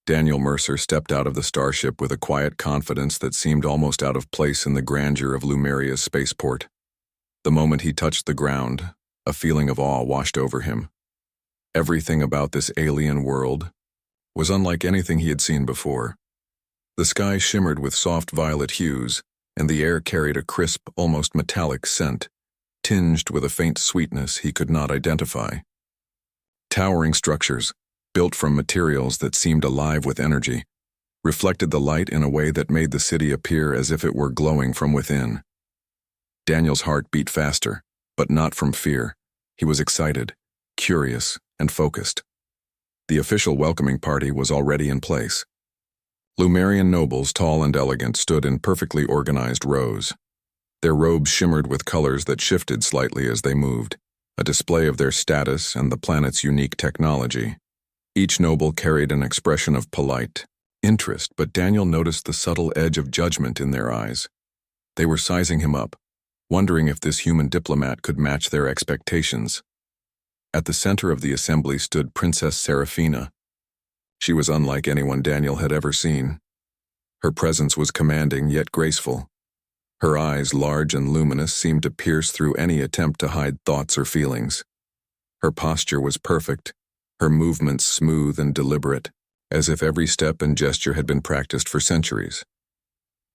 Daniel Mercer stepped out of the starship with a quiet confidence that seemed almost out of place in the grandeur of Lumeria's spaceport. The moment he touched the ground, a feeling of awe washed over him. Everything about this alien world was unlike anything he had seen before. The sky shimmered with soft violet hues, and the air carried a crisp, almost metallic scent, tinged with a faint sweetness he could not identify. Towering structures, built from materials that seemed alive with energy, reflected the light in a way that made the city appear as if it were glowing from within. Daniel's heart beat faster, but not from fear. He was excited, curious, and focused. The official welcoming party was already in place. Lumerian nobles, tall and elegant, stood in perfectly organized rows. Their robes shimmered with colors that shifted slightly as they moved, a display of their status and the planet's unique technology. Each noble carried an expression of polite interest, but Daniel noticed the subtle edge of judgment in their eyes. They were sizing him up, wondering if this human diplomat could match their expectations. At the center of the assembly stood Princess Seraphina. She was unlike anyone Daniel had ever seen. Her presence was commanding yet graceful. Her eyes, large and luminous, seemed to pierce through any attempt to hide thoughts or feelings. Her posture was perfect, her movements smooth and deliberate, as if every step and gesture had been practiced for centuries.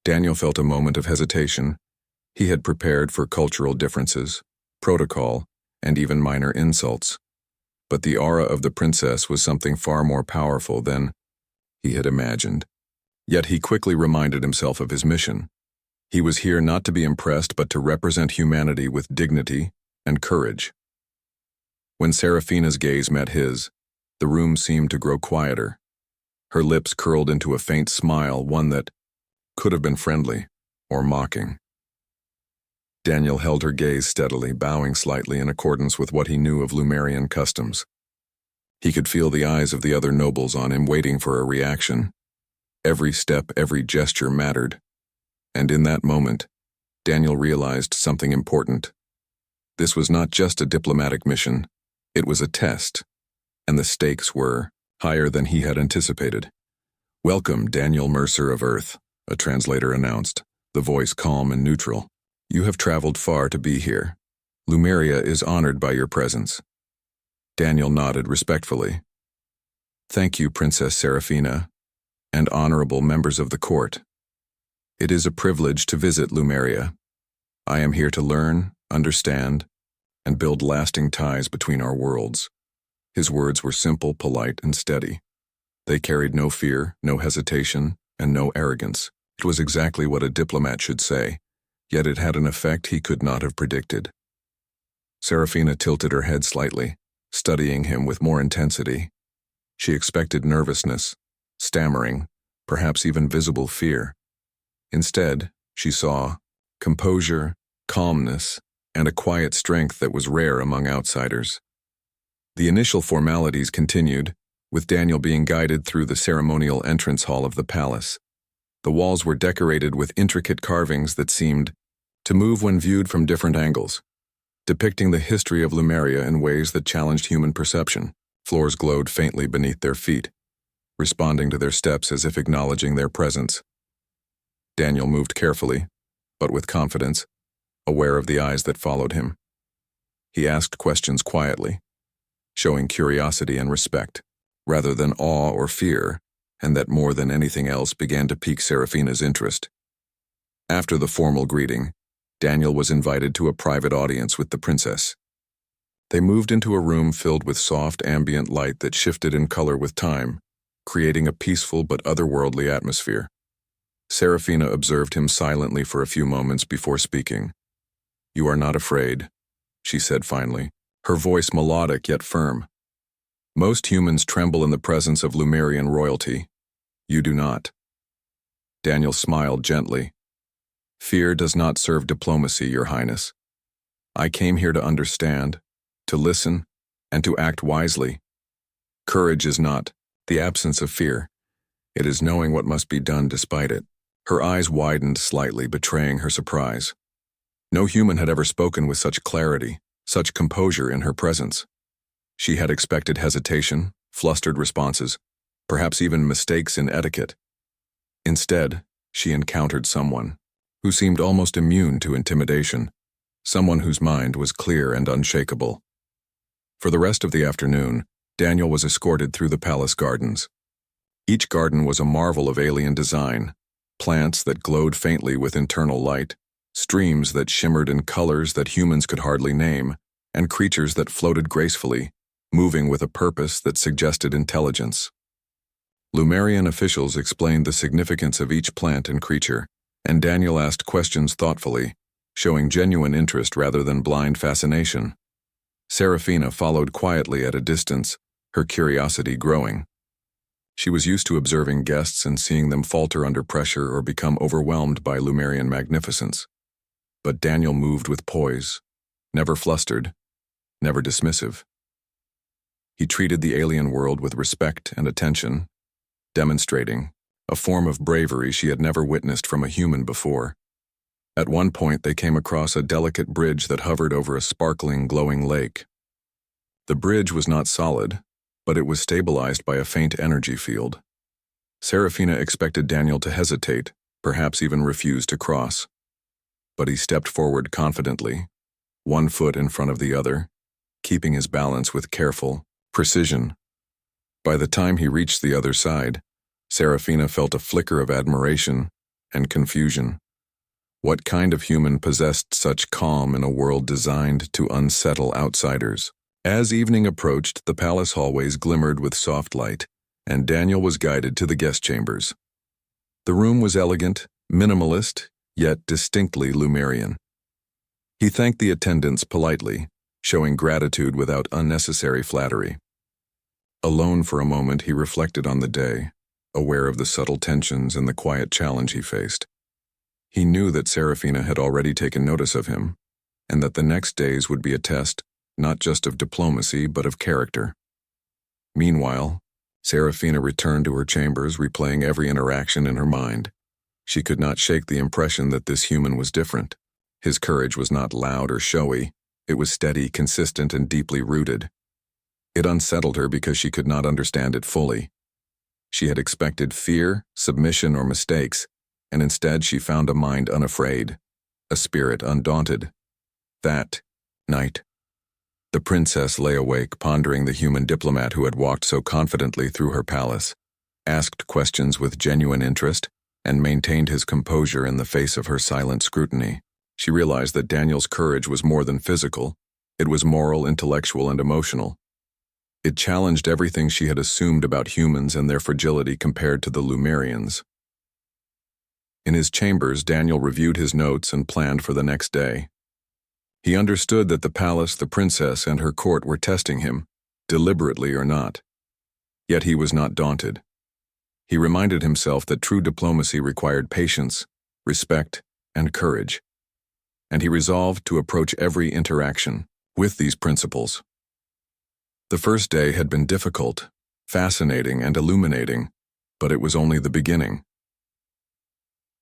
Daniel felt a moment of hesitation. He had prepared for cultural differences, protocol, and even minor insults. But the aura of the princess was something far more powerful than he had imagined. Yet he quickly reminded himself of his mission. He was here not to be impressed, but to represent humanity with dignity and courage. When Seraphina's gaze met his, the room seemed to grow quieter. Her lips curled into a faint smile, one that could have been friendly or mocking. Daniel held her gaze steadily, bowing slightly in accordance with what he knew of Lumerian customs. He could feel the eyes of the other nobles on him, waiting for a reaction. Every step, every gesture mattered. And in that moment, Daniel realized something important. This was not just a diplomatic mission, it was a test, and the stakes were higher than he had anticipated. "Welcome, Daniel Mercer of Earth," a translator announced, the voice calm and neutral. "You have traveled far to be here. Lumeria is honored by your presence." Daniel nodded respectfully. "Thank you, Princess Seraphina, and honorable members of the court. It is a privilege to visit Lumeria. I am here to learn, understand, and build lasting ties between our worlds." His words were simple, polite, and steady. They carried no fear, no hesitation, and no arrogance. It was exactly what a diplomat should say, yet it had an effect he could not have predicted. Seraphina tilted her head slightly, studying him with more intensity. She expected nervousness, stammering, perhaps even visible fear. Instead, she saw composure, calmness, and a quiet strength that was rare among outsiders. The initial formalities continued, with Daniel being guided through the ceremonial entrance hall of the palace. The walls were decorated with intricate carvings that seemed to move when viewed from different angles, depicting the history of Lumeria in ways that challenged human perception. Floors glowed faintly beneath their feet, responding to their steps as if acknowledging their presence. Daniel moved carefully, but with confidence, aware of the eyes that followed him. He asked questions quietly, showing curiosity and respect, rather than awe or fear, and that more than anything else began to pique Seraphina's interest. After the formal greeting, Daniel was invited to a private audience with the princess. They moved into a room filled with soft ambient light that shifted in color with time, creating a peaceful but otherworldly atmosphere. Seraphina observed him silently for a few moments before speaking. "You are not afraid," she said finally, her voice melodic yet firm. "Most humans tremble in the presence of Lumerian royalty. You do not." Daniel smiled gently. "Fear does not serve diplomacy, Your Highness. I came here to understand, to listen, and to act wisely. Courage is not the absence of fear. It is knowing what must be done despite it." Her eyes widened slightly, betraying her surprise. No human had ever spoken with such clarity, such composure in her presence. She had expected hesitation, flustered responses, perhaps even mistakes in etiquette. Instead, she encountered someone who seemed almost immune to intimidation, someone whose mind was clear and unshakable. For the rest of the afternoon, Daniel was escorted through the palace gardens. Each garden was a marvel of alien design, plants that glowed faintly with internal light, streams that shimmered in colors that humans could hardly name, and creatures that floated gracefully, moving with a purpose that suggested intelligence. Lumerian officials explained the significance of each plant and creature, and Daniel asked questions thoughtfully, showing genuine interest rather than blind fascination. Serafina followed quietly at a distance, her curiosity growing. She was used to observing guests and seeing them falter under pressure or become overwhelmed by Lumerian magnificence. But Daniel moved with poise, never flustered, never dismissive. He treated the alien world with respect and attention, demonstrating a form of bravery she had never witnessed from a human before. At one point, they came across a delicate bridge that hovered over a sparkling, glowing lake. The bridge was not solid, but it was stabilized by a faint energy field. Serafina expected Daniel to hesitate, perhaps even refuse to cross. But he stepped forward confidently, one foot in front of the other, keeping his balance with careful precision. By the time he reached the other side, Serafina felt a flicker of admiration and confusion. What kind of human possessed such calm in a world designed to unsettle outsiders? As evening approached, the palace hallways glimmered with soft light, and Daniel was guided to the guest chambers. The room was elegant, minimalist, yet distinctly Lumerian. He thanked the attendants politely, showing gratitude without unnecessary flattery. Alone for a moment, he reflected on the day, aware of the subtle tensions and the quiet challenge he faced. He knew that Serafina had already taken notice of him, and that the next days would be a test not just of diplomacy but of character. Meanwhile, Serafina returned to her chambers, replaying every interaction in her mind. She could not shake the impression that this human was different. His courage was not loud or showy. It was steady, consistent, and deeply rooted. It unsettled her because she could not understand it fully. She had expected fear, submission, or mistakes, and instead she found a mind unafraid, a spirit undaunted. That night, the princess lay awake, pondering the human diplomat who had walked so confidently through her palace, asked questions with genuine interest, and maintained his composure in the face of her silent scrutiny. She realized that Daniel's courage was more than physical. It was moral, intellectual, and emotional. It challenged everything she had assumed about humans and their fragility compared to the Lumerians. In his chambers, Daniel reviewed his notes and planned for the next day. He understood that the palace, the princess, and her court were testing him, deliberately or not. Yet he was not daunted. He reminded himself that true diplomacy required patience, respect, and courage, and he resolved to approach every interaction with these principles. The first day had been difficult, fascinating, and illuminating, but it was only the beginning.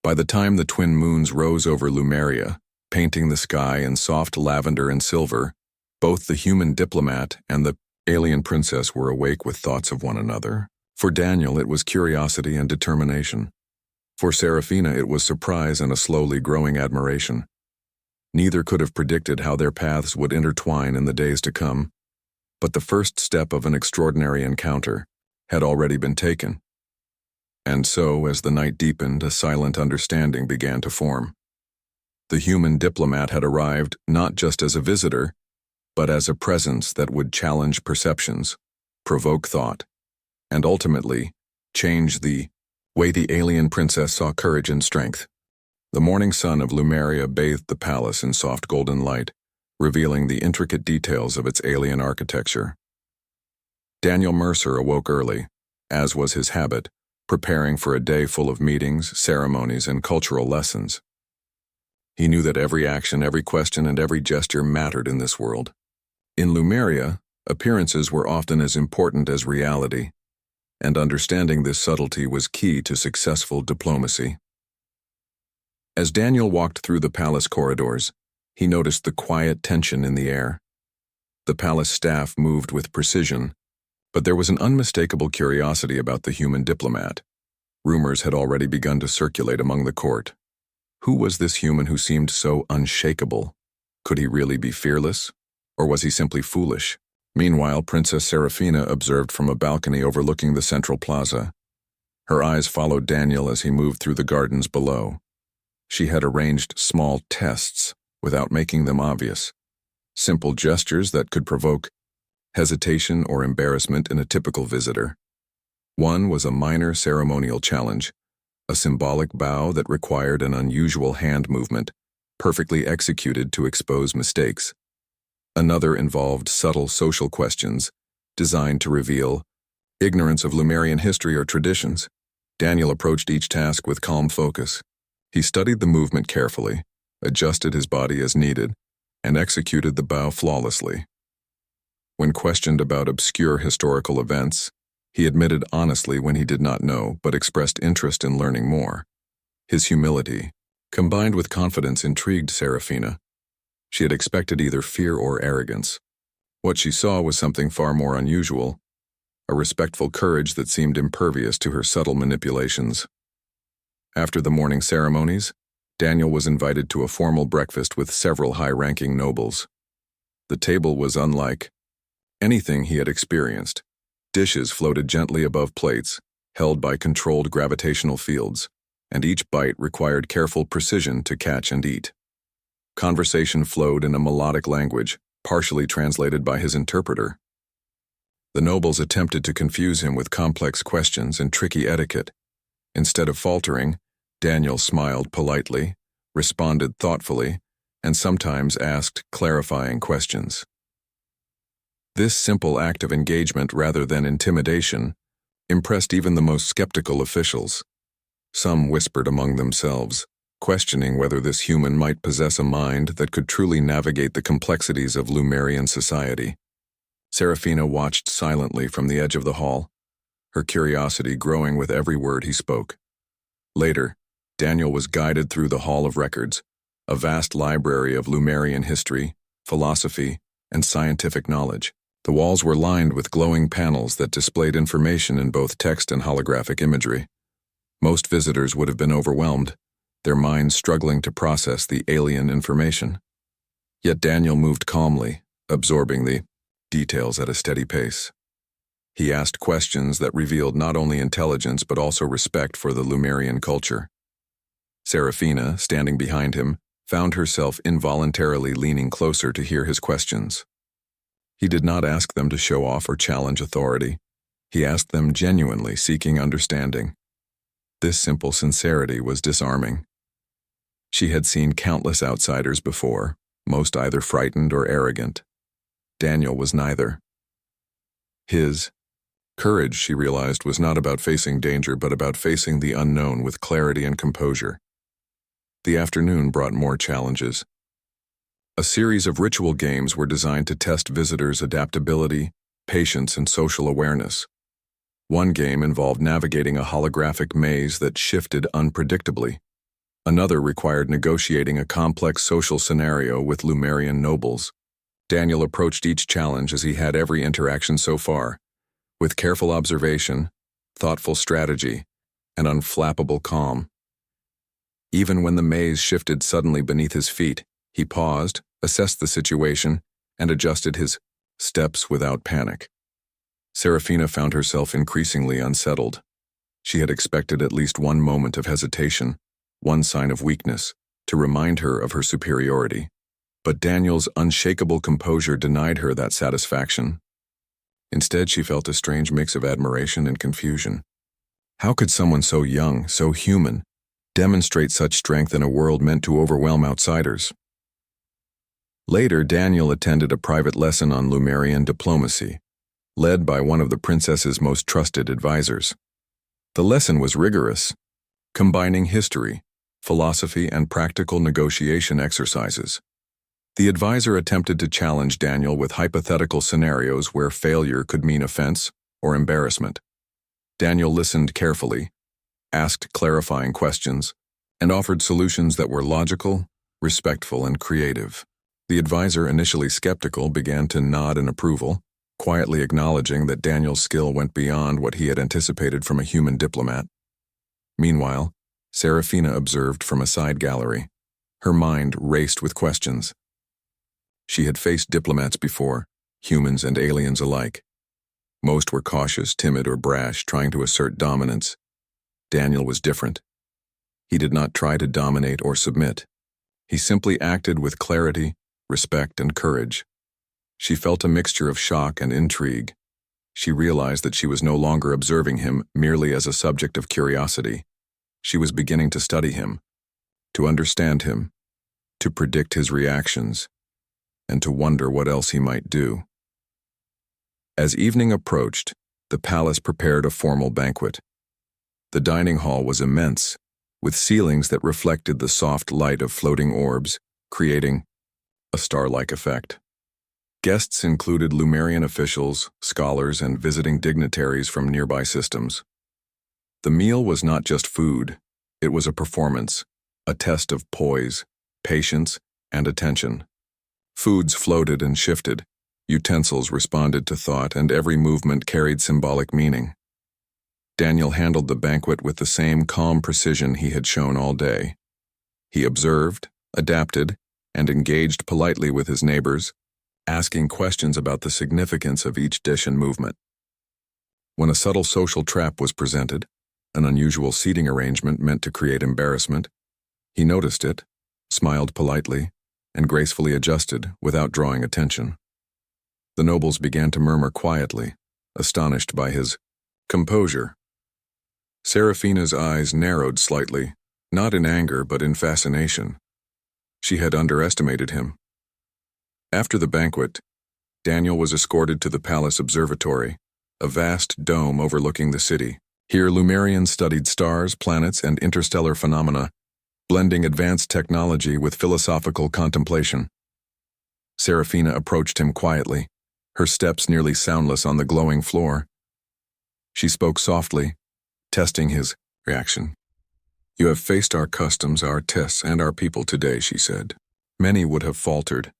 By the time the twin moons rose over Lumeria, painting the sky in soft lavender and silver, both the human diplomat and the alien princess were awake with thoughts of one another. For Daniel, it was curiosity and determination. For Serafina, it was surprise and a slowly growing admiration. Neither could have predicted how their paths would intertwine in the days to come, but the first step of an extraordinary encounter had already been taken. And so, as the night deepened, a silent understanding began to form. The human diplomat had arrived not just as a visitor, but as a presence that would challenge perceptions, provoke thought, and ultimately change the way the alien princess saw courage and strength. The morning sun of Lumeria bathed the palace in soft golden light, revealing the intricate details of its alien architecture. Daniel Mercer awoke early, as was his habit, preparing for a day full of meetings, ceremonies, and cultural lessons. He knew that every action, every question, and every gesture mattered in this world. In Lumeria, appearances were often as important as reality, and understanding this subtlety was key to successful diplomacy. As Daniel walked through the palace corridors, he noticed the quiet tension in the air. The palace staff moved with precision, But there was an unmistakable curiosity about the human diplomat. Rumors had already begun to circulate among the court. Who was this human who seemed so unshakable? Could he really be fearless? Or was he simply foolish? Meanwhile, Princess Serafina observed from a balcony overlooking the central plaza. Her eyes followed Daniel as he moved through the gardens below. She had arranged small tests without making them obvious. Simple gestures that could provoke hesitation or embarrassment in a typical visitor. One was a minor ceremonial challenge, a symbolic bow that required an unusual hand movement, perfectly executed to expose mistakes. Another involved subtle social questions, designed to reveal ignorance of Lumerian history or traditions. Daniel approached each task with calm focus. He studied the movement carefully, adjusted his body as needed, and executed the bow flawlessly. When questioned about obscure historical events, he admitted honestly when he did not know, but expressed interest in learning more. His humility, combined with confidence, intrigued Serafina. She had expected either fear or arrogance. What she saw was something far more unusual, a respectful courage that seemed impervious to her subtle manipulations. After the morning ceremonies, Daniel was invited to a formal breakfast with several high-ranking nobles. The table was unlike anything he had experienced. Dishes floated gently above plates, held by controlled gravitational fields, and each bite required careful precision to catch and eat. Conversation flowed in a melodic language, partially translated by his interpreter. The nobles attempted to confuse him with complex questions and tricky etiquette. Instead of faltering, Daniel smiled politely, responded thoughtfully, and sometimes asked clarifying questions. This simple act of engagement rather than intimidation impressed even the most skeptical officials. Some whispered among themselves, questioning whether this human might possess a mind that could truly navigate the complexities of Lumerian society. Serafina watched silently from the edge of the hall, her curiosity growing with every word he spoke. Later, Daniel was guided through the Hall of Records, a vast library of Lumerian history, philosophy, and scientific knowledge. The walls were lined with glowing panels that displayed information in both text and holographic imagery. Most visitors would have been overwhelmed, their minds struggling to process the alien information. Yet Daniel moved calmly, absorbing the details at a steady pace. He asked questions that revealed not only intelligence but also respect for the Lumerian culture. Serafina, standing behind him, found herself involuntarily leaning closer to hear his questions. He did not ask them to show off or challenge authority. He asked them genuinely, seeking understanding. This simple sincerity was disarming. She had seen countless outsiders before, most either frightened or arrogant. Daniel was neither. His courage, she realized, was not about facing danger but about facing the unknown with clarity and composure. The afternoon brought more challenges. A series of ritual games were designed to test visitors' adaptability, patience, and social awareness. One game involved navigating a holographic maze that shifted unpredictably. Another required negotiating a complex social scenario with Lumerian nobles. Daniel approached each challenge as he had every interaction so far, with careful observation, thoughtful strategy, and unflappable calm. Even when the maze shifted suddenly beneath his feet, he paused, assessed the situation, and adjusted his steps without panic. Serafina found herself increasingly unsettled. She had expected at least one moment of hesitation, one sign of weakness, to remind her of her superiority. But Daniel's unshakable composure denied her that satisfaction. Instead, she felt a strange mix of admiration and confusion. How could someone so young, so human, demonstrate such strength in a world meant to overwhelm outsiders? Later, Daniel attended a private lesson on Lumerian diplomacy, led by one of the princess's most trusted advisors. The lesson was rigorous, combining history, philosophy, and practical negotiation exercises. The advisor attempted to challenge Daniel with hypothetical scenarios where failure could mean offense or embarrassment. Daniel listened carefully, asked clarifying questions, and offered solutions that were logical, respectful, and creative. The advisor, initially skeptical, began to nod in approval, quietly acknowledging that Daniel's skill went beyond what he had anticipated from a human diplomat. Meanwhile, Serafina observed from a side gallery. Her mind raced with questions. She had faced diplomats before, humans and aliens alike. Most were cautious, timid, or brash, trying to assert dominance. Daniel was different. He did not try to dominate or submit. He simply acted with clarity, respect, and courage. She felt a mixture of shock and intrigue. She realized that she was no longer observing him merely as a subject of curiosity. She was beginning to study him, to understand him, to predict his reactions, and to wonder what else he might do. As evening approached, the palace prepared a formal banquet. The dining hall was immense, with ceilings that reflected the soft light of floating orbs, creating a star-like effect. Guests included Lumerian officials, scholars, and visiting dignitaries from nearby systems. The meal was not just food, it was a performance, a test of poise, patience, and attention. Foods floated and shifted, utensils responded to thought, and every movement carried symbolic meaning. Daniel handled the banquet with the same calm precision he had shown all day. He observed, adapted, and engaged politely with his neighbors, asking questions about the significance of each dish and movement. When a subtle social trap was presented, an unusual seating arrangement meant to create embarrassment, he noticed it, smiled politely, and gracefully adjusted without drawing attention. The nobles began to murmur quietly, astonished by his composure. Serafina's eyes narrowed slightly, not in anger but in fascination. She had underestimated him. After the banquet, Daniel was escorted to the palace observatory, a vast dome overlooking the city. Here Lumerians studied stars, planets, and interstellar phenomena, blending advanced technology with philosophical contemplation. Serafina approached him quietly, her steps nearly soundless on the glowing floor. She spoke softly, testing his reaction. "You have faced our customs, our tests, and our people today," she said. "Many would have faltered.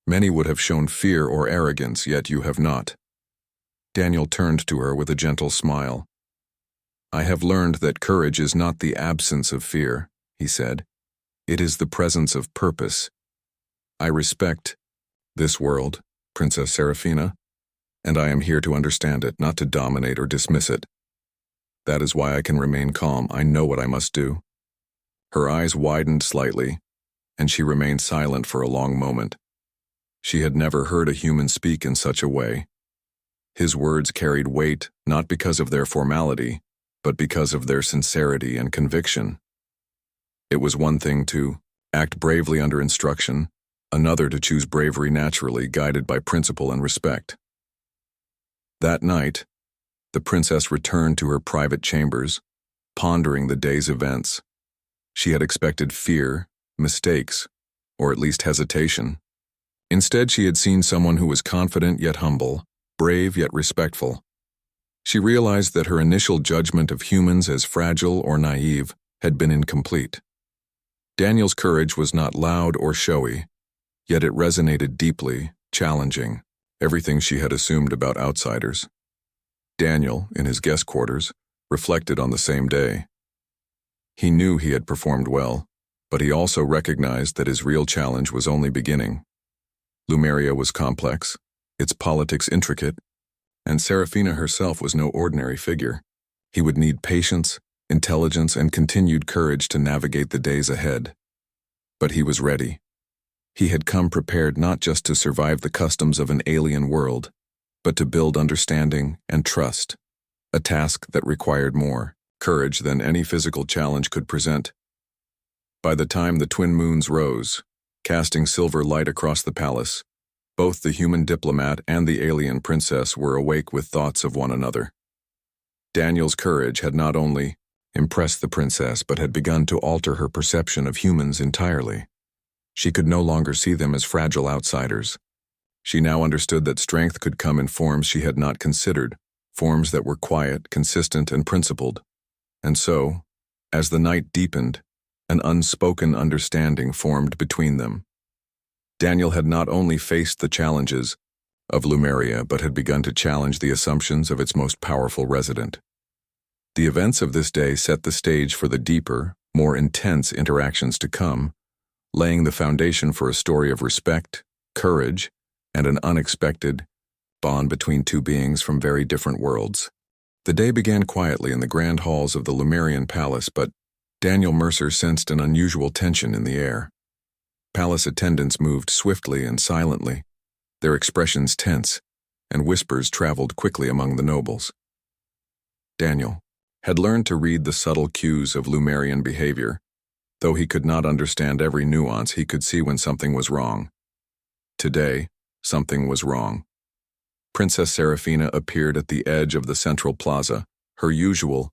Many would have shown fear or arrogance, yet you have not." Daniel turned to her with a gentle smile. "I have learned that courage is not the absence of fear," he said. "It is the presence of purpose. I respect this world, Princess Serafina, and I am here to understand it, not to dominate or dismiss it. That is why I can remain calm. I know what I must do." Her eyes widened slightly, and she remained silent for a long moment. She had never heard a human speak in such a way. His words carried weight not because of their formality, but because of their sincerity and conviction. It was one thing to act bravely under instruction, another to choose bravery naturally, guided by principle and respect. That night, the princess returned to her private chambers, pondering the day's events. She had expected fear, mistakes, or at least hesitation. Instead, she had seen someone who was confident yet humble, brave yet respectful. She realized that her initial judgment of humans as fragile or naive had been incomplete. Daniel's courage was not loud or showy, yet it resonated deeply, challenging everything she had assumed about outsiders. Daniel, in his guest quarters, reflected on the same day. He knew he had performed well, but he also recognized that his real challenge was only beginning. Lumeria was complex, its politics intricate, and Serafina herself was no ordinary figure. He would need patience, intelligence, and continued courage to navigate the days ahead. But he was ready. He had come prepared not just to survive the customs of an alien world, but to build understanding and trust, a task that required more courage than any physical challenge could present. By the time the twin moons rose, casting silver light across the palace, both the human diplomat and the alien princess were awake with thoughts of one another. Daniel's courage had not only impressed the princess but had begun to alter her perception of humans entirely. She could no longer see them as fragile outsiders. She now understood that strength could come in forms she had not considered, forms that were quiet, consistent, and principled. And so, as the night deepened, an unspoken understanding formed between them. Daniel had not only faced the challenges, of Lumeria but had begun to challenge the assumptions of its most powerful resident. The events of this day set the stage for the deeper, more intense interactions to come, laying the foundation for a story of respect, courage, and an unexpected bond between two beings from very different worlds. The day began quietly in the grand halls of the Lumerian palace, but Daniel Mercer sensed an unusual tension in the air. Palace attendants moved swiftly and silently, their expressions tense, and whispers traveled quickly among the nobles. Daniel had learned to read the subtle cues of Lumerian behavior. Though he could not understand every nuance, he could see when something was wrong. Today, something was wrong. Princess Seraphina appeared at the edge of the central plaza, her usual,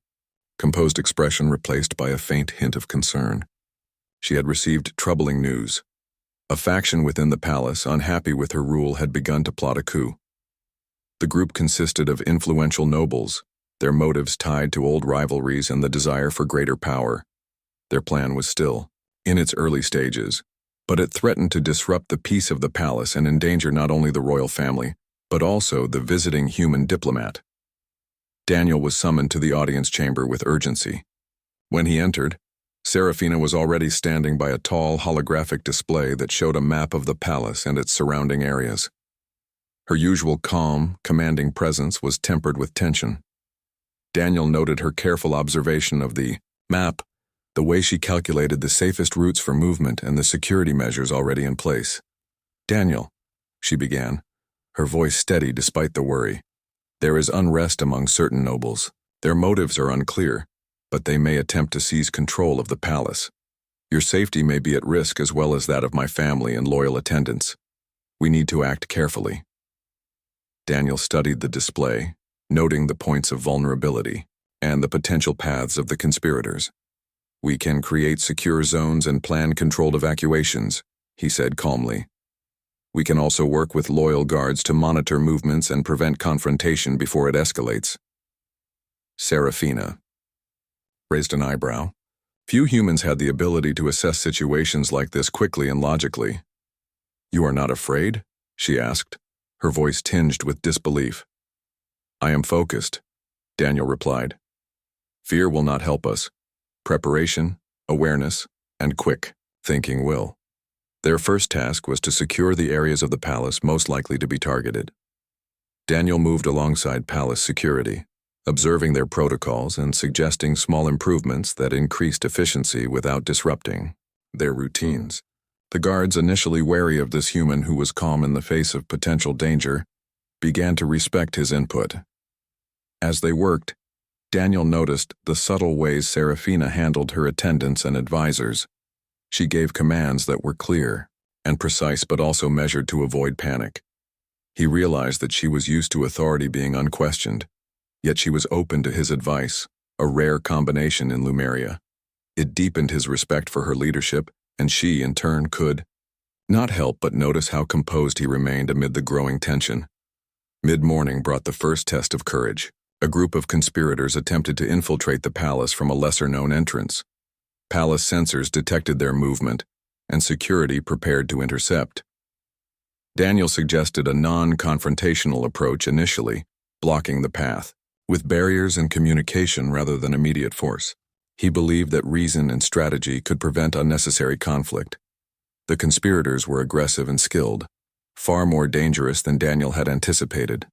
composed expression replaced by a faint hint of concern. She had received troubling news. A faction within the palace, unhappy with her rule, had begun to plot a coup. The group consisted of influential nobles, their motives tied to old rivalries and the desire for greater power. Their plan was still in its early stages, but it threatened to disrupt the peace of the palace and endanger not only the royal family, but also the visiting human diplomat. Daniel was summoned to the audience chamber with urgency. When he entered, Seraphina was already standing by a tall holographic display that showed a map of the palace and its surrounding areas. Her usual calm, commanding presence was tempered with tension. Daniel noted her careful observation of the map, the way she calculated the safest routes for movement and the security measures already in place. "Daniel," she began, her voice steady despite the worry. "There is unrest among certain nobles. Their motives are unclear, but they may attempt to seize control of the palace. Your safety may be at risk as well as that of my family and loyal attendants. We need to act carefully." Daniel studied the display, noting the points of vulnerability and the potential paths of the conspirators. "We can create secure zones and plan controlled evacuations," he said calmly. "We can also work with loyal guards to monitor movements and prevent confrontation before it escalates." Seraphina raised an eyebrow. Few humans had the ability to assess situations like this quickly and logically. "You are not afraid?" she asked, her voice tinged with disbelief. "I am focused," Daniel replied. "Fear will not help us. Preparation, awareness, and quick thinking will." Their first task was to secure the areas of the palace most likely to be targeted. Daniel moved alongside palace security, observing their protocols and suggesting small improvements that increased efficiency without disrupting their routines. The guards, initially wary of this human who was calm in the face of potential danger, began to respect his input. As they worked, Daniel noticed the subtle ways Seraphina handled her attendants and advisors. She gave commands that were clear and precise but also measured to avoid panic. He realized that she was used to authority being unquestioned, yet she was open to his advice, a rare combination in Lumeria. It deepened his respect for her leadership, and she, in turn, could not help but notice how composed he remained amid the growing tension. Mid-morning brought the first test of courage. A group of conspirators attempted to infiltrate the palace from a lesser-known entrance. Palace sensors detected their movement, and security prepared to intercept. Daniel suggested a non-confrontational approach initially, blocking the path, with barriers and communication rather than immediate force. He believed that reason and strategy could prevent unnecessary conflict. The conspirators were aggressive and skilled, far more dangerous than Daniel had anticipated.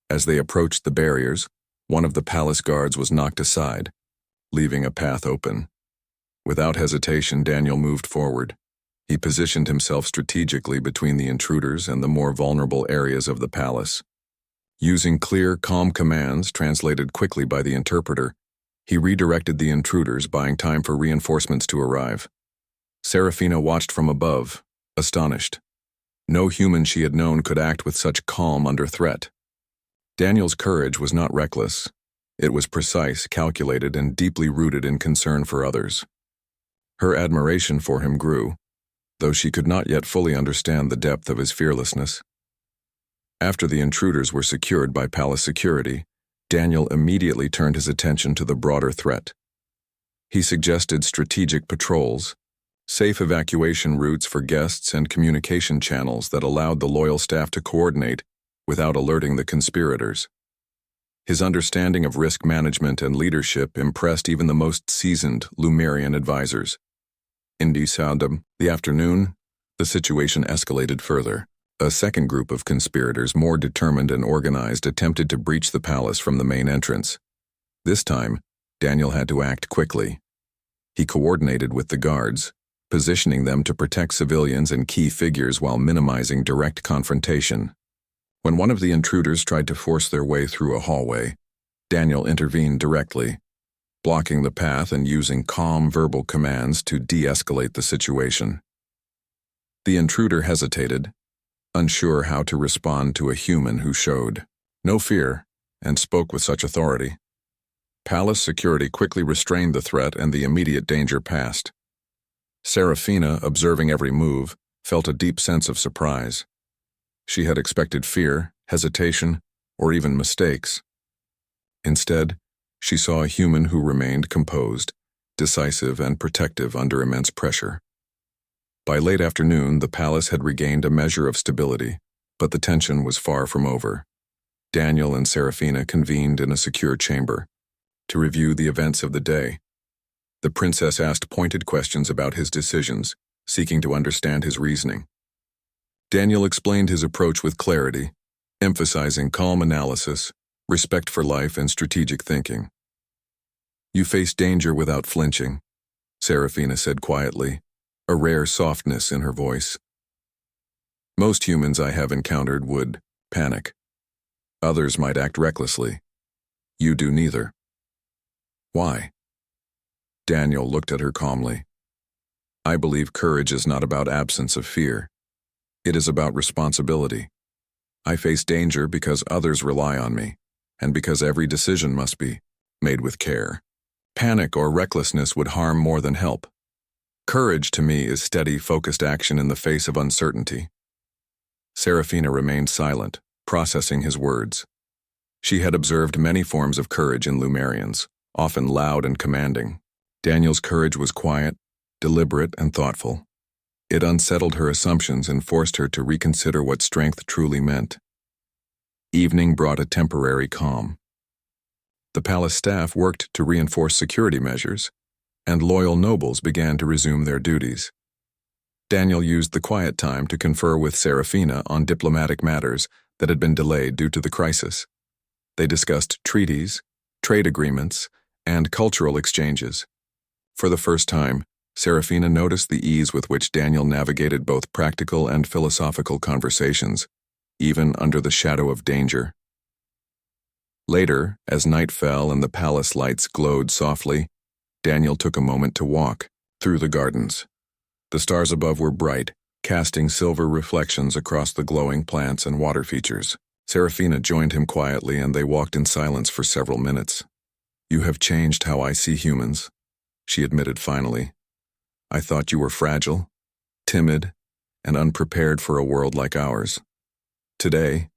As they approached the barriers, one of the palace guards was knocked aside, leaving a path open. Without hesitation, Daniel moved forward. He positioned himself strategically between the intruders and the more vulnerable areas of the palace. Using clear, calm commands translated quickly by the interpreter, he redirected the intruders, buying time for reinforcements to arrive. Seraphina watched from above, astonished. No human she had known could act with such calm under threat. Daniel's courage was not reckless. It was precise, calculated, and deeply rooted in concern for others. Her admiration for him grew, though she could not yet fully understand the depth of his fearlessness. After the intruders were secured by palace security, Daniel immediately turned his attention to the broader threat. He suggested strategic patrols, safe evacuation routes for guests, and communication channels that allowed the loyal staff to coordinate without alerting the conspirators. His understanding of risk management and leadership impressed even the most seasoned Lumerian advisors. In the afternoon, the situation escalated further. A second group of conspirators, more determined and organized, attempted to breach the palace from the main entrance. This time, Daniel had to act quickly. He coordinated with the guards, positioning them to protect civilians and key figures while minimizing direct confrontation. When one of the intruders tried to force their way through a hallway, Daniel intervened directly, blocking the path and using calm verbal commands to de-escalate the situation. The intruder hesitated, unsure how to respond to a human who showed no fear and spoke with such authority. Palace security quickly restrained the threat and the immediate danger passed. Serafina, observing every move, felt a deep sense of surprise. She had expected fear, hesitation, or even mistakes. Instead, she saw a human who remained composed, decisive, and protective under immense pressure. By late afternoon, the palace had regained a measure of stability, but the tension was far from over. Daniel and Serafina convened in a secure chamber to review the events of the day. The princess asked pointed questions about his decisions, seeking to understand his reasoning. Daniel explained his approach with clarity, emphasizing calm analysis, respect for life, and strategic thinking. "You face danger without flinching," Serafina said quietly, a rare softness in her voice. "Most humans I have encountered would panic. Others might act recklessly. You do neither. Why?" Daniel looked at her calmly. "I believe courage is not about absence of fear. It is about responsibility. I face danger because others rely on me, and because every decision must be made with care. Panic or recklessness would harm more than help. Courage to me is steady, focused action in the face of uncertainty." Serafina remained silent, processing his words. She had observed many forms of courage in Lumerians, often loud and commanding. Daniel's courage was quiet, deliberate, and thoughtful. It unsettled her assumptions and forced her to reconsider what strength truly meant. Evening brought a temporary calm. The palace staff worked to reinforce security measures, and loyal nobles began to resume their duties. Daniel used the quiet time to confer with Serafina on diplomatic matters that had been delayed due to the crisis. They discussed treaties, trade agreements, and cultural exchanges. For the first time, Serafina noticed the ease with which Daniel navigated both practical and philosophical conversations, even under the shadow of danger. Later, as night fell and the palace lights glowed softly, Daniel took a moment to walk through the gardens. The stars above were bright, casting silver reflections across the glowing plants and water features. Serafina joined him quietly, and they walked in silence for several minutes. "You have changed how I see humans," she admitted finally. "I thought you were fragile, timid, and unprepared for a world like ours. Today,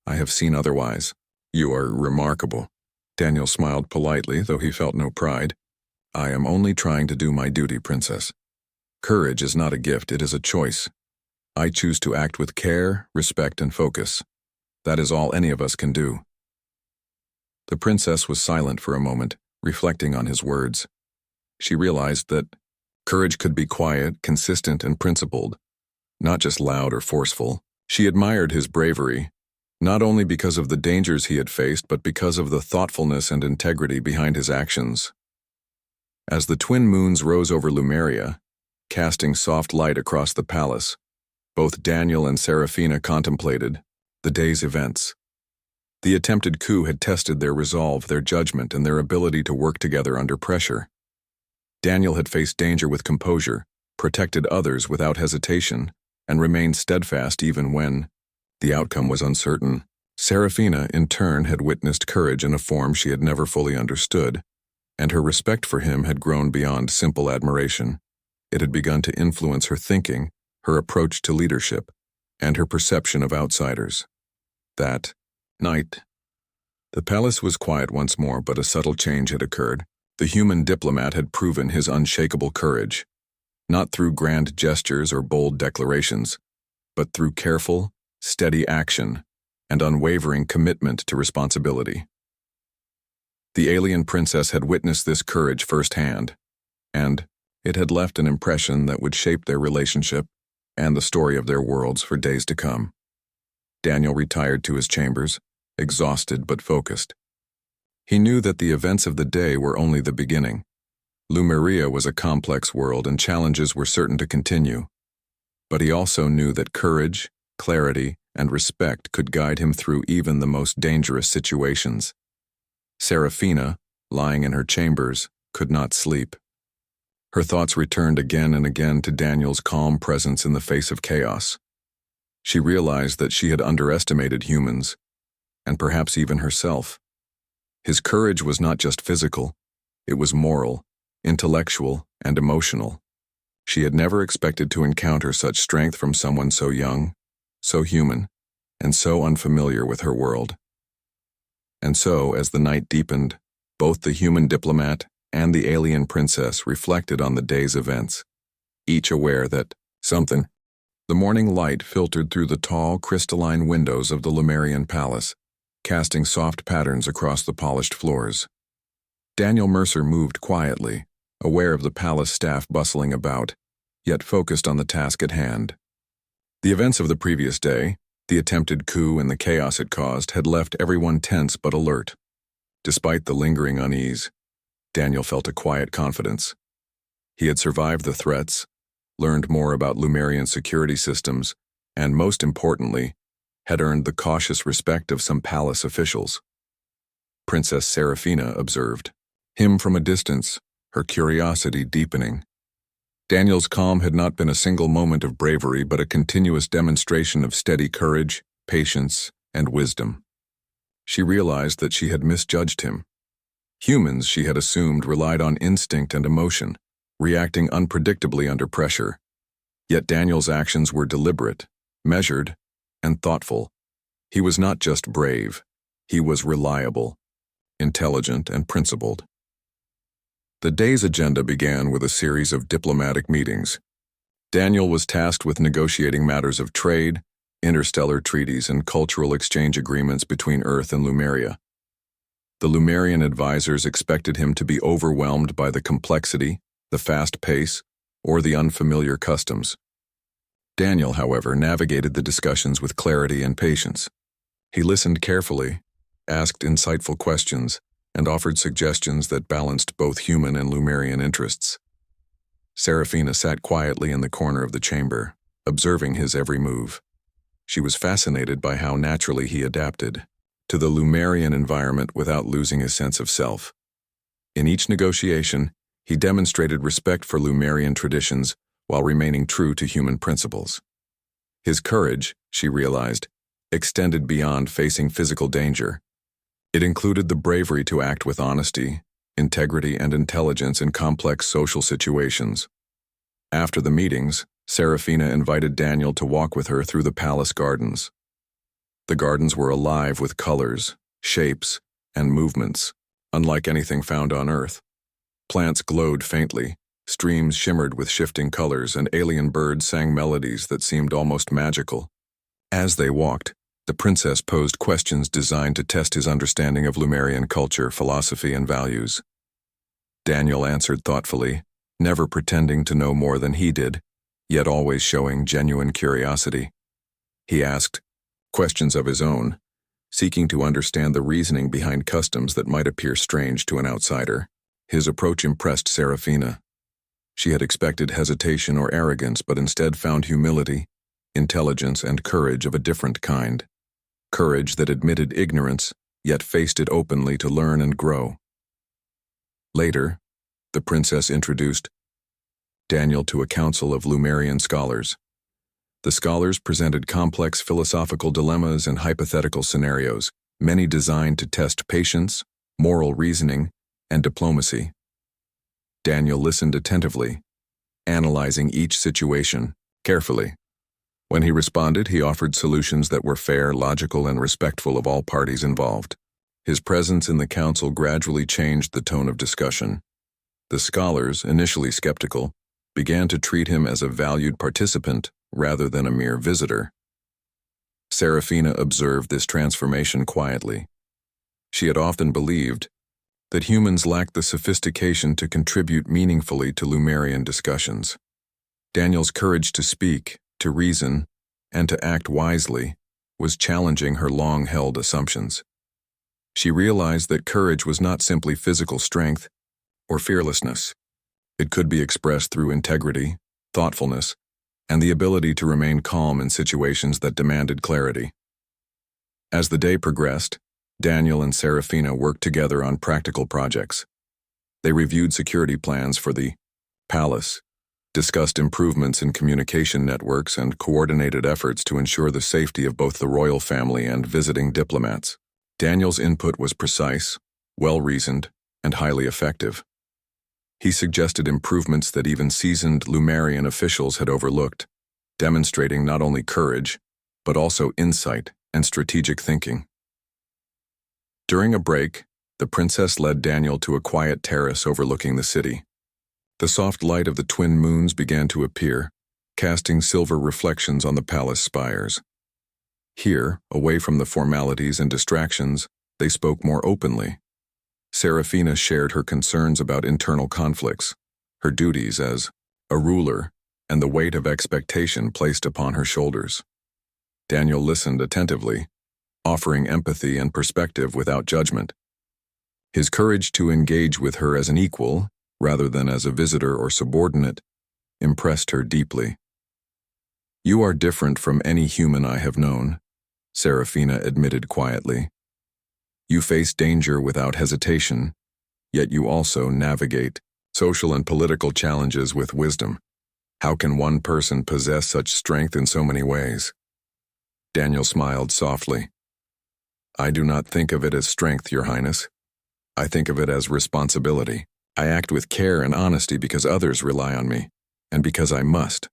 I have seen otherwise." "You are remarkable." Daniel smiled politely, though he felt no pride. "I am only trying to do my duty, Princess. Courage is not a gift, it is a choice. I choose to act with care, respect, and focus. That is all any of us can do." The princess was silent for a moment, reflecting on his words. She realized that courage could be quiet, consistent, and principled, not just loud or forceful. She admired his bravery, not only because of the dangers he had faced, but because of the thoughtfulness and integrity behind his actions. As the twin moons rose over Lumeria, casting soft light across the palace, both Daniel and Serafina contemplated the day's events. The attempted coup had tested their resolve, their judgment, and their ability to work together under pressure. Daniel had faced danger with composure, protected others without hesitation, and remained steadfast even when the outcome was uncertain. Serafina, in turn, had witnessed courage in a form she had never fully understood, and her respect for him had grown beyond simple admiration. It had begun to influence her thinking, her approach to leadership, and her perception of outsiders. That night, the palace was quiet once more, but a subtle change had occurred. The human diplomat had proven his unshakable courage, not through grand gestures or bold declarations, but through careful, steady action and unwavering commitment to responsibility. The alien princess had witnessed this courage firsthand, and it had left an impression that would shape their relationship and the story of their worlds for days to come. Daniel retired to his chambers, exhausted but focused. He knew that the events of the day were only the beginning. Lumeria was a complex world and challenges were certain to continue. But he also knew that courage, clarity, and respect could guide him through even the most dangerous situations. Serafina, lying in her chambers, could not sleep. Her thoughts returned again and again to Daniel's calm presence in the face of chaos. She realized that she had underestimated humans, and perhaps even herself. His courage was not just physical, it was moral, intellectual, and emotional. She had never expected to encounter such strength from someone so young, so human, and so unfamiliar with her world. And so, as the night deepened, both the human diplomat and the alien princess reflected on the day's events, each aware that something. The morning light filtered through the tall, crystalline windows of the Lumerian palace, casting soft patterns across the polished floors. Daniel Mercer moved quietly, aware of the palace staff bustling about, yet focused on the task at hand. The events of the previous day, the attempted coup and the chaos it caused, had left everyone tense but alert. Despite the lingering unease, Daniel felt a quiet confidence. He had survived the threats, learned more about Lumerian security systems, and most importantly, had earned the cautious respect of some palace officials. Princess Serafina observed him from a distance, her curiosity deepening. Daniel's calm had not been a single moment of bravery, but a continuous demonstration of steady courage, patience, and wisdom. She realized that she had misjudged him. Humans, she had assumed, relied on instinct and emotion, reacting unpredictably under pressure. Yet Daniel's actions were deliberate, measured, and thoughtful. He was not just brave, he was reliable, intelligent, and principled. The day's agenda began with a series of diplomatic meetings. Daniel was tasked with negotiating matters of trade, interstellar treaties, and cultural exchange agreements between Earth and Lumeria. The Lumerian advisors expected him to be overwhelmed by the complexity, the fast pace, or the unfamiliar customs. Daniel, however, navigated the discussions with clarity and patience. He listened carefully, asked insightful questions, and offered suggestions that balanced both human and Lumerian interests. Serafina sat quietly in the corner of the chamber, observing his every move. She was fascinated by how naturally he adapted to the Lumerian environment without losing his sense of self. In each negotiation, he demonstrated respect for Lumerian traditions while remaining true to human principles. His courage, she realized, extended beyond facing physical danger. It included the bravery to act with honesty, integrity, and intelligence in complex social situations. After the meetings, Serafina invited Daniel to walk with her through the palace gardens. The gardens were alive with colors, shapes, and movements, unlike anything found on Earth. Plants glowed faintly, streams shimmered with shifting colors, and alien birds sang melodies that seemed almost magical. As they walked, the princess posed questions designed to test his understanding of Lumerian culture, philosophy, and values. Daniel answered thoughtfully, never pretending to know more than he did, yet always showing genuine curiosity. He asked questions of his own, seeking to understand the reasoning behind customs that might appear strange to an outsider. His approach impressed Serafina. She had expected hesitation or arrogance, but instead found humility, intelligence, and courage of a different kind. Courage that admitted ignorance, yet faced it openly to learn and grow. Later, the princess introduced Daniel to a council of Lumerian scholars. The scholars presented complex philosophical dilemmas and hypothetical scenarios, many designed to test patience, moral reasoning, and diplomacy. Daniel listened attentively, analyzing each situation carefully. When he responded, he offered solutions that were fair, logical, and respectful of all parties involved. His presence in the council gradually changed the tone of discussion. The scholars, initially skeptical, began to treat him as a valued participant rather than a mere visitor. Serafina observed this transformation quietly. She had often believed that humans lacked the sophistication to contribute meaningfully to Lumerian discussions. Daniel's courage to speak, to reason, and to act wisely was challenging her long-held assumptions. She realized that courage was not simply physical strength or fearlessness. It could be expressed through integrity, thoughtfulness, and the ability to remain calm in situations that demanded clarity. As the day progressed, Daniel and Serafina worked together on practical projects. They reviewed security plans for the palace, discussed improvements in communication networks, and coordinated efforts to ensure the safety of both the royal family and visiting diplomats. Daniel's input was precise, well-reasoned, and highly effective. He suggested improvements that even seasoned Lumerian officials had overlooked, demonstrating not only courage, but also insight and strategic thinking. During a break, the princess led Daniel to a quiet terrace overlooking the city. The soft light of the twin moons began to appear, casting silver reflections on the palace spires. Here, away from the formalities and distractions, they spoke more openly. Serafina shared her concerns about internal conflicts, her duties as a ruler, and the weight of expectation placed upon her shoulders. Daniel listened attentively, offering empathy and perspective without judgment. His courage to engage with her as an equal, rather than as a visitor or subordinate, impressed her deeply. "You are different from any human I have known," Serafina admitted quietly. "You face danger without hesitation, yet you also navigate social and political challenges with wisdom. How can one person possess such strength in so many ways?" Daniel smiled softly. "I do not think of it as strength, Your Highness. I think of it as responsibility. I act with care and honesty because others rely on me, and because I must.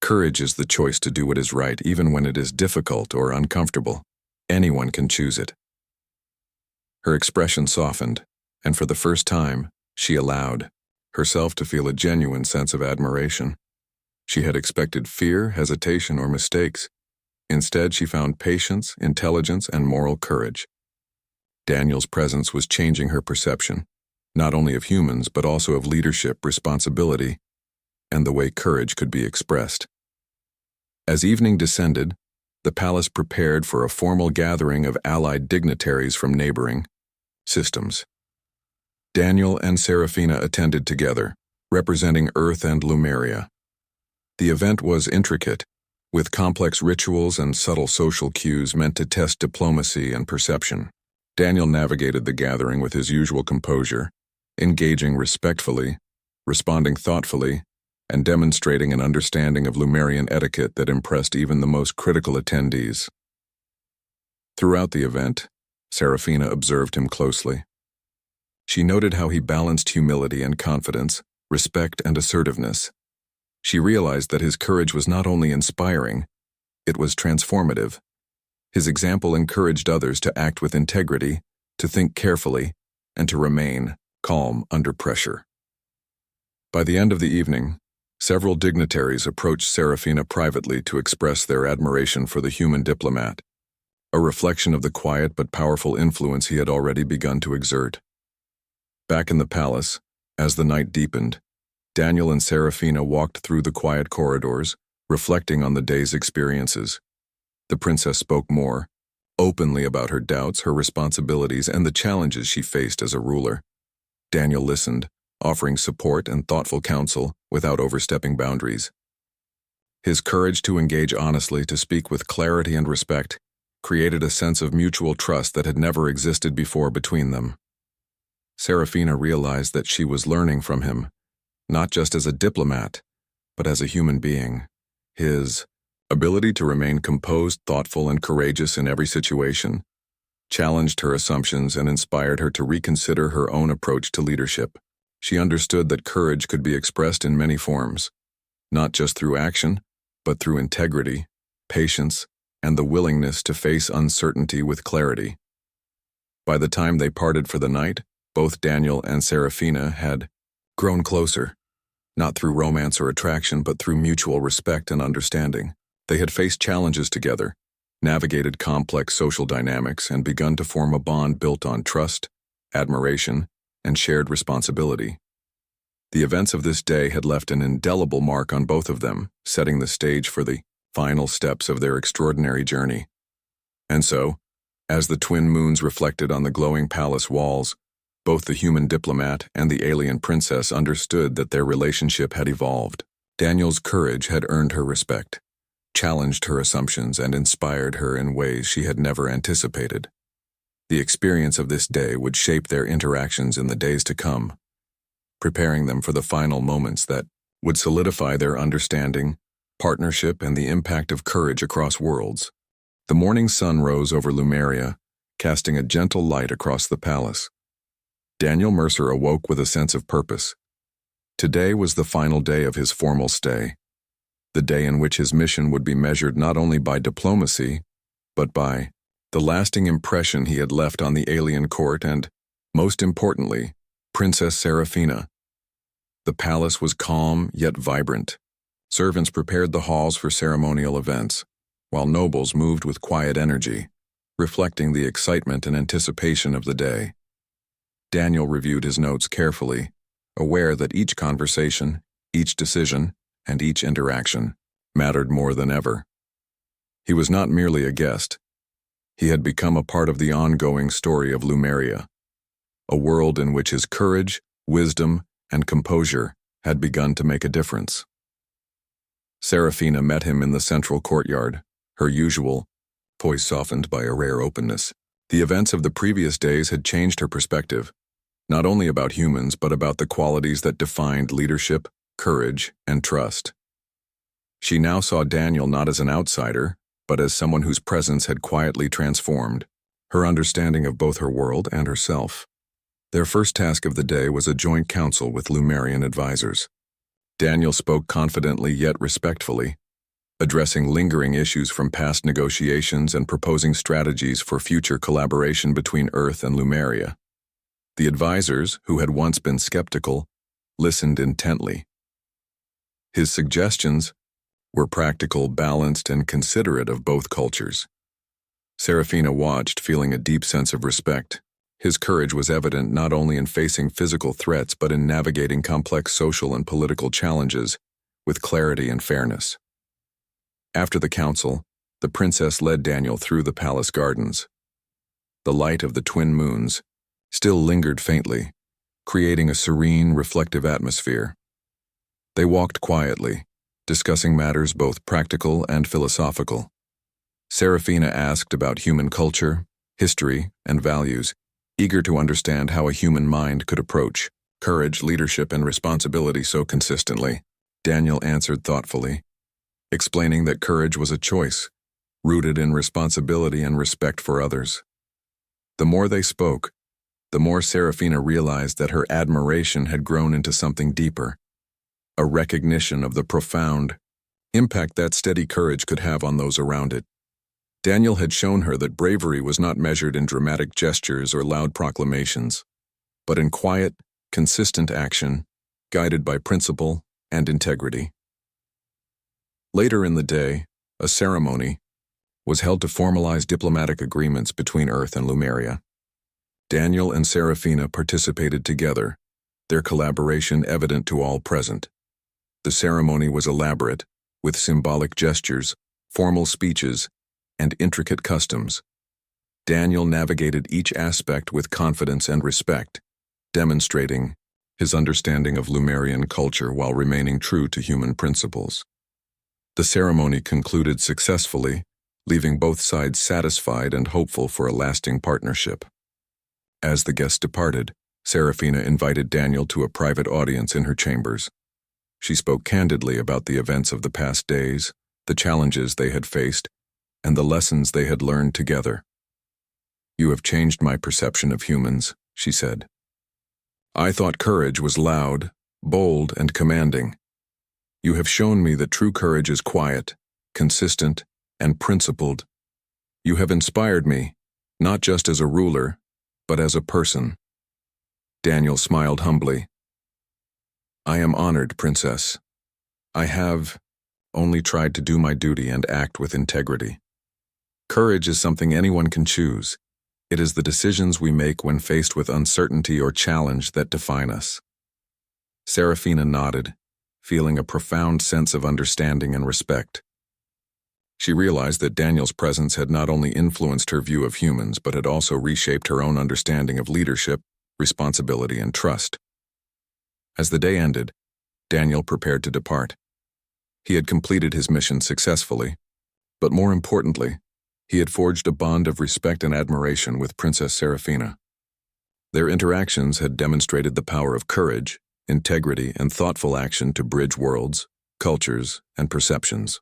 Courage is the choice to do what is right, even when it is difficult or uncomfortable. Anyone can choose it." Her expression softened, and for the first time, she allowed herself to feel a genuine sense of admiration. She had expected fear, hesitation, or mistakes. Instead, she found patience, intelligence, and moral courage. Daniel's presence was changing her perception, not only of humans, but also of leadership, responsibility, and the way courage could be expressed. As evening descended, the palace prepared for a formal gathering of allied dignitaries from neighboring systems. Daniel and Serafina attended together, representing Earth and Lumeria. The event was intricate, with complex rituals and subtle social cues meant to test diplomacy and perception. Daniel navigated the gathering with his usual composure, engaging respectfully, responding thoughtfully, and demonstrating an understanding of Lumerian etiquette that impressed even the most critical attendees. Throughout the event, Serafina observed him closely. She noted how he balanced humility and confidence, respect and assertiveness. She realized that his courage was not only inspiring, it was transformative. His example encouraged others to act with integrity, to think carefully, and to remain calm under pressure. By the end of the evening, several dignitaries approached Serafina privately to express their admiration for the human diplomat, a reflection of the quiet but powerful influence he had already begun to exert. Back in the palace, as the night deepened, Daniel and Serafina walked through the quiet corridors, reflecting on the day's experiences. The princess spoke more openly about her doubts, her responsibilities, and the challenges she faced as a ruler. Daniel listened, offering support and thoughtful counsel without overstepping boundaries. His courage to engage honestly, to speak with clarity and respect, created a sense of mutual trust that had never existed before between them. Serafina realized that she was learning from him, not just as a diplomat, but as a human being. His ability to remain composed, thoughtful, and courageous in every situation challenged her assumptions and inspired her to reconsider her own approach to leadership. She understood that courage could be expressed in many forms, not just through action, but through integrity, patience, and the willingness to face uncertainty with clarity. By the time they parted for the night, both Daniel and Serafina had grown closer, not through romance or attraction, but through mutual respect and understanding. They had faced challenges together, navigated complex social dynamics, and begun to form a bond built on trust, admiration, and shared responsibility. The events of this day had left an indelible mark on both of them, setting the stage for the final steps of their extraordinary journey. And so, as the twin moons reflected on the glowing palace walls, both the human diplomat and the alien princess understood that their relationship had evolved. Daniel's courage had earned her respect, challenged her assumptions, and inspired her in ways she had never anticipated. The experience of this day would shape their interactions in the days to come, preparing them for the final moments that would solidify their understanding, partnership, and the impact of courage across worlds. The morning sun rose over Lumeria, casting a gentle light across the palace. Daniel Mercer awoke with a sense of purpose. Today was the final day of his formal stay, the day in which his mission would be measured not only by diplomacy, but by the lasting impression he had left on the alien court and, most importantly, Princess Serafina. The palace was calm yet vibrant. Servants prepared the halls for ceremonial events, while nobles moved with quiet energy, reflecting the excitement and anticipation of the day. Daniel reviewed his notes carefully, aware that each conversation, each decision, and each interaction mattered more than ever. He was not merely a guest. He had become a part of the ongoing story of Lumeria, a world in which his courage, wisdom, and composure had begun to make a difference. Serafina met him in the central courtyard, her usual poise softened by a rare openness. The events of the previous days had changed her perspective, not only about humans but about the qualities that defined leadership, courage, and trust. She now saw Daniel not as an outsider, but as someone whose presence had quietly transformed her understanding of both her world and herself. Their first task of the day was a joint council with Lumerian advisors. Daniel spoke confidently yet respectfully, addressing lingering issues from past negotiations and proposing strategies for future collaboration between Earth and Lumeria. The advisors, who had once been skeptical, listened intently. His suggestions were practical, balanced, and considerate of both cultures. Serafina watched, feeling a deep sense of respect. His courage was evident not only in facing physical threats but in navigating complex social and political challenges with clarity and fairness. After the council, the princess led Daniel through the palace gardens. The light of the twin moons still lingered faintly, creating a serene, reflective atmosphere. They walked quietly, discussing matters both practical and philosophical. Serafina asked about human culture, history, and values, eager to understand how a human mind could approach courage, leadership, and responsibility so consistently. Daniel answered thoughtfully, explaining that courage was a choice, rooted in responsibility and respect for others. The more they spoke, the more Serafina realized that her admiration had grown into something deeper, a recognition of the profound impact that steady courage could have on those around it. Daniel had shown her that bravery was not measured in dramatic gestures or loud proclamations, but in quiet, consistent action, guided by principle and integrity. Later in the day, a ceremony was held to formalize diplomatic agreements between Earth and Lumeria. Daniel and Serafina participated together, their collaboration evident to all present. The ceremony was elaborate, with symbolic gestures, formal speeches, and intricate customs. Daniel navigated each aspect with confidence and respect, demonstrating his understanding of Lumerian culture while remaining true to human principles. The ceremony concluded successfully, leaving both sides satisfied and hopeful for a lasting partnership. As the guests departed, Serafina invited Daniel to a private audience in her chambers. She spoke candidly about the events of the past days, the challenges they had faced, and the lessons they had learned together. "You have changed my perception of humans," she said. "I thought courage was loud, bold, and commanding. You have shown me that true courage is quiet, consistent, and principled. You have inspired me, not just as a ruler, but as a person." Daniel smiled humbly. "I am honored, Princess. I have only tried to do my duty and act with integrity." Courage is something anyone can choose. It is the decisions we make when faced with uncertainty or challenge that define us. Serafina nodded, feeling a profound sense of understanding and respect. She realized that Daniel's presence had not only influenced her view of humans, but had also reshaped her own understanding of leadership, responsibility, and trust. As the day ended, Daniel prepared to depart. He had completed his mission successfully, but more importantly, he had forged a bond of respect and admiration with Princess Serafina. Their interactions had demonstrated the power of courage, integrity, and thoughtful action to bridge worlds, cultures, and perceptions.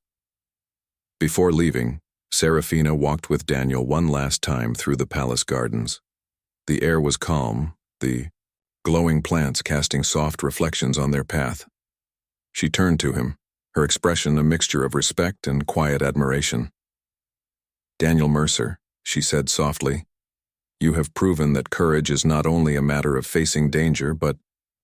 Before leaving, Serafina walked with Daniel one last time through the palace gardens. The air was calm, the glowing plants casting soft reflections on their path. She turned to him, her expression a mixture of respect and quiet admiration. "Daniel Mercer," she said softly, "you have proven that courage is not only a matter of facing danger, but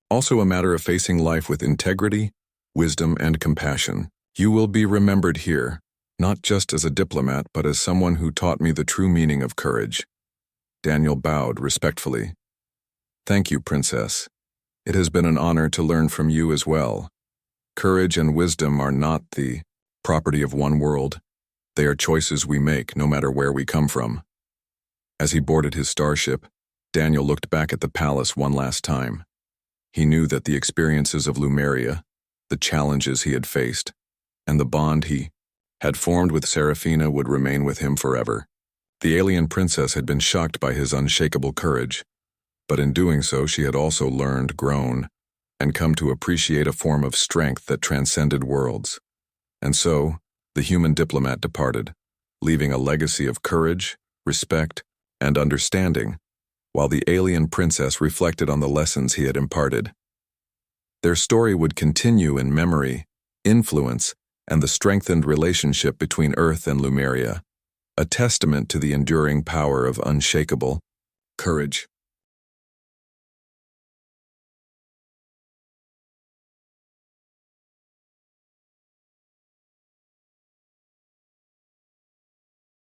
also a matter of facing life with integrity, wisdom, and compassion. You will be remembered here, not just as a diplomat, but as someone who taught me the true meaning of courage." Daniel bowed respectfully. "Thank you, Princess. It has been an honor to learn from you as well. Courage and wisdom are not the property of one world. They are choices we make, no matter where we come from." As he boarded his starship, Daniel looked back at the palace one last time. He knew that the experiences of Lumeria, the challenges he had faced, and the bond he had formed with Serafina would remain with him forever. The alien princess had been shocked by his unshakable courage, but in doing so she had also learned, grown, and come to appreciate a form of strength that transcended worlds. And so, the human diplomat departed, leaving a legacy of courage, respect, and understanding, while the alien princess reflected on the lessons he had imparted. Their story would continue in memory, influence, and the strengthened relationship between Earth and Lumeria, a testament to the enduring power of unshakable courage.